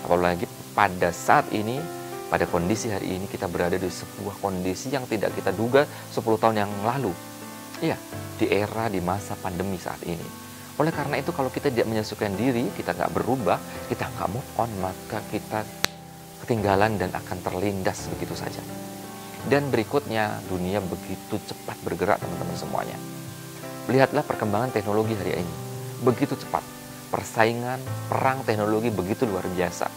Apalagi pada saat ini, pada kondisi hari ini kita berada di sebuah kondisi yang tidak kita duga 10 tahun yang lalu. Iya, di era di masa pandemi saat ini. Oleh karena itu kalau kita tidak menyesuaikan diri, kita nggak berubah, kita nggak move on, maka kita ketinggalan dan akan terlindas begitu saja. Dan berikutnya, dunia begitu cepat bergerak teman-teman semuanya. Lihatlah perkembangan teknologi hari ini. Begitu cepat. Persaingan, perang teknologi begitu luar biasa.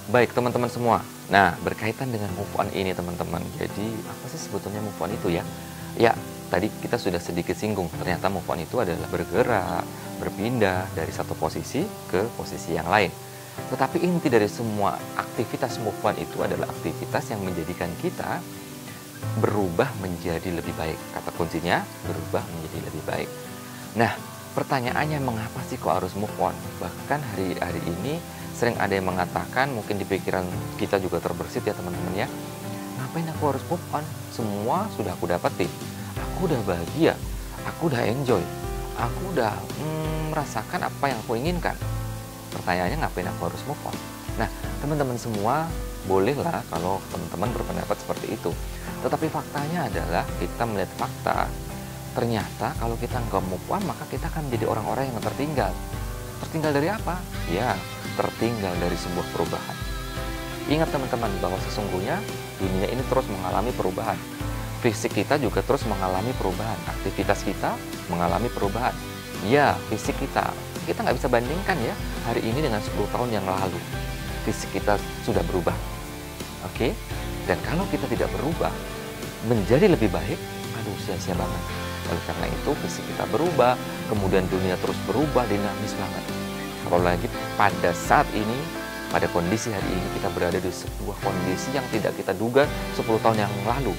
Baik teman-teman semua. Nah, berkaitan dengan move on ini teman-teman. Jadi, apa sih sebetulnya move on itu ya? Ya, tadi kita sudah sedikit singgung. Ternyata move on itu adalah bergerak, berpindah dari satu posisi ke posisi yang lain. Tetapi inti dari semua aktivitas move on itu adalah aktivitas yang menjadikan kita berubah menjadi lebih baik. Kata kuncinya, berubah menjadi lebih baik. Nah, pertanyaannya mengapa sih kok harus move on? Bahkan hari-hari ini sering ada yang mengatakan, mungkin di pikiran kita juga terbersit ya teman-teman ya, ngapain aku harus move on? Semua sudah aku dapetin. Aku udah bahagia, aku udah enjoy, aku udah merasakan apa yang aku inginkan. Pertanyaannya ngapain aku harus move on? Nah, teman-teman semua bolehlah kalau teman-teman berpendapat seperti itu. Tetapi faktanya adalah kita melihat fakta, ternyata kalau kita nggak move on, maka kita akan menjadi orang-orang yang tertinggal. Tertinggal dari apa? Ya, tertinggal dari sebuah perubahan. Ingat teman-teman bahwa sesungguhnya dunia ini terus mengalami perubahan. Fisik kita juga terus mengalami perubahan. Aktivitas kita mengalami perubahan. Ya, fisik kita nggak bisa bandingkan ya hari ini dengan 10 tahun yang lalu. Fisik kita sudah berubah. Oke? Dan kalau kita tidak berubah menjadi lebih baik, aduh sia-sia banget. Oleh karena itu fisik kita berubah, kemudian dunia terus berubah, dinamis banget. Apalagi pada saat ini, pada kondisi hari ini kita berada di sebuah kondisi yang tidak kita duga 10 tahun yang lalu.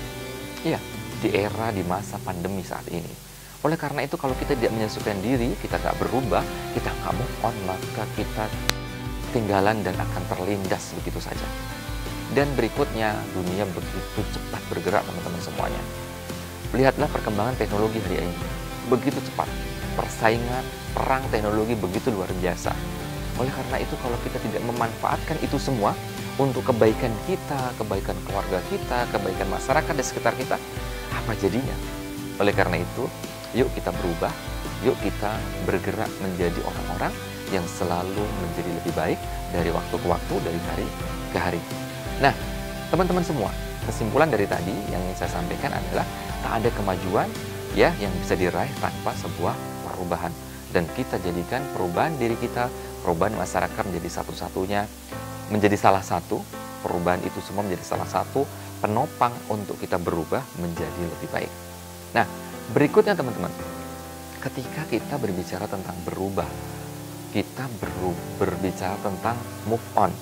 Iya, di era di masa pandemi saat ini. Oleh karena itu kalau kita tidak menyesuaikan diri, kita nggak berubah, kita nggak move on, maka kita ketinggalan dan akan terlindas begitu saja. Dan berikutnya, dunia begitu cepat bergerak teman-teman semuanya. Lihatlah perkembangan teknologi hari ini. Begitu cepat. Persaingan, perang teknologi begitu luar biasa. Oleh karena itu kalau kita tidak memanfaatkan itu semua untuk kebaikan kita, kebaikan keluarga kita, kebaikan masyarakat di sekitar kita, apa jadinya? Oleh karena itu, yuk kita berubah, yuk kita bergerak menjadi orang-orang yang selalu menjadi lebih baik dari waktu ke waktu, dari hari ke hari. Nah, teman-teman semua, kesimpulan dari tadi yang ingin saya sampaikan adalah tak ada kemajuan ya yang bisa diraih tanpa sebuah perubahan. Dan kita jadikan perubahan diri kita, perubahan masyarakat menjadi satu-satunya, menjadi salah satu, perubahan itu semua menjadi salah satu penopang untuk kita berubah menjadi lebih baik. Nah, berikutnya teman-teman, ketika kita berbicara tentang berubah, kita berbicara tentang move on.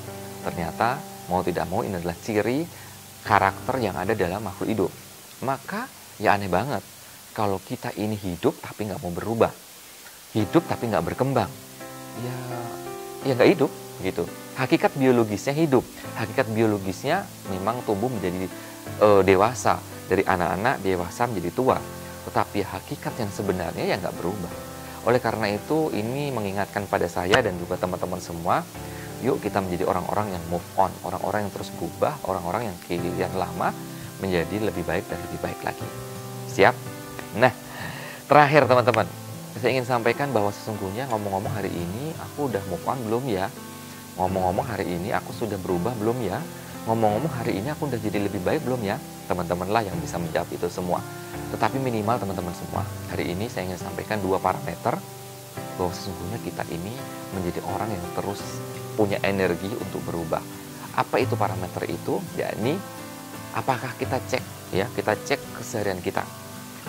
Ternyata mau tidak mau ini adalah ciri karakter yang ada dalam makhluk hidup. Maka ya aneh banget kalau kita ini hidup tapi nggak mau berubah, hidup tapi nggak berkembang. Ya nggak hidup gitu. Hakikat biologisnya hidup, hakikat biologisnya memang tumbuh menjadi dewasa, dari anak-anak dewasa menjadi tua. Tetapi hakikat yang sebenarnya ya nggak berubah. Oleh karena itu ini mengingatkan pada saya dan juga teman-teman semua, yuk kita menjadi orang-orang yang move on, orang-orang yang terus berubah, orang-orang yang lama menjadi lebih baik dan lebih baik lagi. Siap? Nah, terakhir teman-teman, saya ingin sampaikan bahwa sesungguhnya ngomong-ngomong hari ini aku udah move on belum ya? Ngomong-ngomong hari ini aku sudah berubah belum ya? Ngomong-ngomong hari ini aku udah jadi lebih baik belum ya? Teman-teman lah yang bisa menjawab itu semua. Tetapi minimal teman-teman semua, hari ini saya ingin sampaikan 2 parameter bahwa sesungguhnya kita ini menjadi orang yang terus punya energi untuk berubah. Apa itu parameter itu? Yakni apakah kita cek ya, kita cek keseharian kita.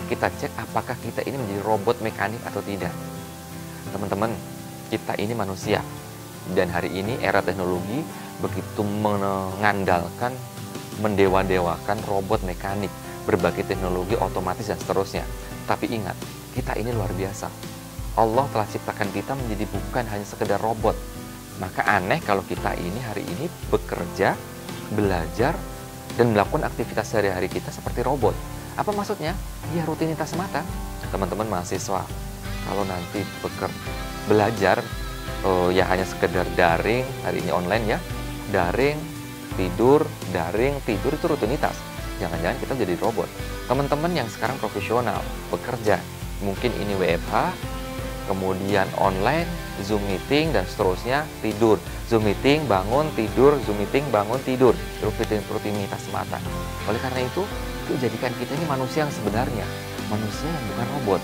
Kita cek apakah kita ini menjadi robot mekanik atau tidak. Teman-teman, kita ini manusia. Dan hari ini era teknologi begitu mengandalkan, mendewa-dewakan robot mekanik, berbagai teknologi otomatis dan seterusnya. Tapi ingat, kita ini luar biasa. Allah telah ciptakan kita menjadi bukan hanya sekedar robot. Maka aneh kalau kita ini hari ini bekerja, belajar, dan melakukan aktivitas sehari-hari kita seperti robot. Apa maksudnya? Ya rutinitas semata. teman-teman mahasiswa, kalau nanti belajar ya hanya sekedar daring, hari ini online ya, daring, daring, tidur itu rutinitas. Jangan-jangan kita jadi robot. Teman-teman yang sekarang profesional, bekerja, mungkin ini WFH, kemudian online, Zoom meeting, dan seterusnya, tidur. Zoom meeting, bangun, tidur, Zoom meeting, bangun, tidur. Rutinitas semata. Oleh karena itu, jadikan kita ini manusia yang sebenarnya. Manusia yang bukan robot.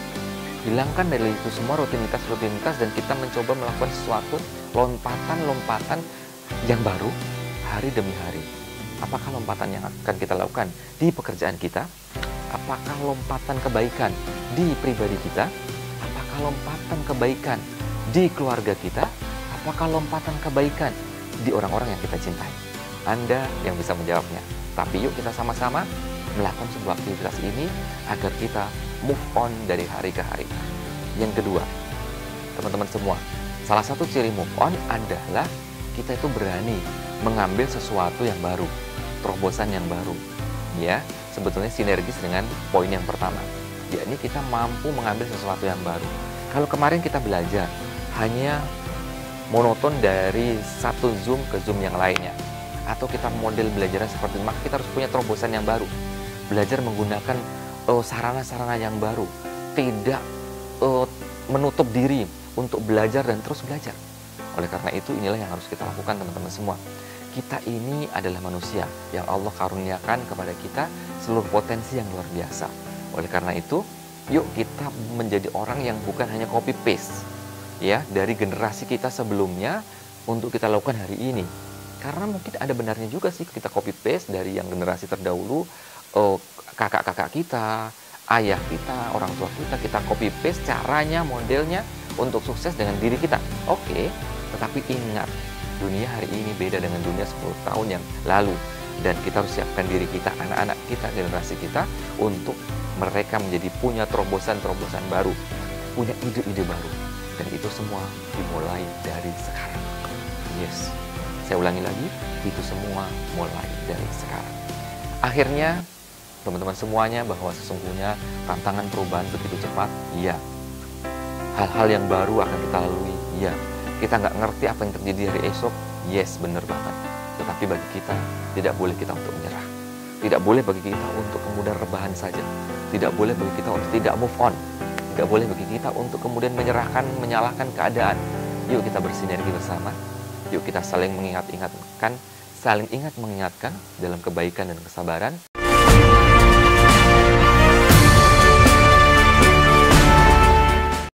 Hilangkan dari itu semua rutinitas dan kita mencoba melakukan sesuatu, lompatan-lompatan yang baru, hari demi hari. Apakah lompatan yang akan kita lakukan di pekerjaan kita? Apakah lompatan kebaikan di pribadi kita? Apakah lompatan kebaikan di keluarga kita? Apakah lompatan kebaikan di orang-orang yang kita cintai? Anda yang bisa menjawabnya. Tapi yuk kita sama-sama melakukan sebuah aktivitas ini agar kita move on dari hari ke hari. Yang kedua, teman-teman semua, salah satu ciri move on adalah kita itu berani mengambil sesuatu yang baru, terobosan yang baru. Ya, sebetulnya sinergis dengan poin yang pertama, yakni kita mampu mengambil sesuatu yang baru. Kalau kemarin kita belajar hanya monoton dari satu Zoom ke Zoom yang lainnya, atau kita model belajarnya seperti itu, maka kita harus punya terobosan yang baru. Belajar menggunakan sarana-sarana yang baru, tidak menutup diri untuk belajar dan terus belajar. Oleh karena itu, inilah yang harus kita lakukan teman-teman semua. Kita ini adalah manusia yang Allah karuniakan kepada kita seluruh potensi yang luar biasa. Oleh karena itu, yuk kita menjadi orang yang bukan hanya copy paste ya dari generasi kita sebelumnya untuk kita lakukan hari ini. Karena mungkin ada benarnya juga sih kita copy paste dari yang generasi terdahulu, kakak-kakak kita, ayah kita, orang tua kita copy paste caranya, modelnya untuk sukses dengan diri kita. Oke, tetapi ingat, dunia hari ini beda dengan dunia 10 tahun yang lalu. Dan kita harus siapkan diri kita, anak-anak kita, generasi kita, untuk mereka menjadi punya terobosan-terobosan baru, punya ide-ide baru. Dan itu semua dimulai dari sekarang. Yes, saya ulangi lagi, itu semua mulai dari sekarang. Akhirnya, teman-teman semuanya, bahwa sesungguhnya tantangan perubahan begitu cepat, iya. Hal-hal yang baru akan kita lalui, iya. Kita nggak ngerti apa yang terjadi hari esok, yes, benar banget. Tetapi bagi kita, tidak boleh kita untuk menyerah. Tidak boleh bagi kita untuk kemudian rebahan saja. Tidak boleh bagi kita untuk tidak move on. Tidak boleh bagi kita untuk kemudian menyalahkan keadaan. Yuk kita bersinergi bersama. Yuk kita saling mengingatkan dalam kebaikan dan kesabaran.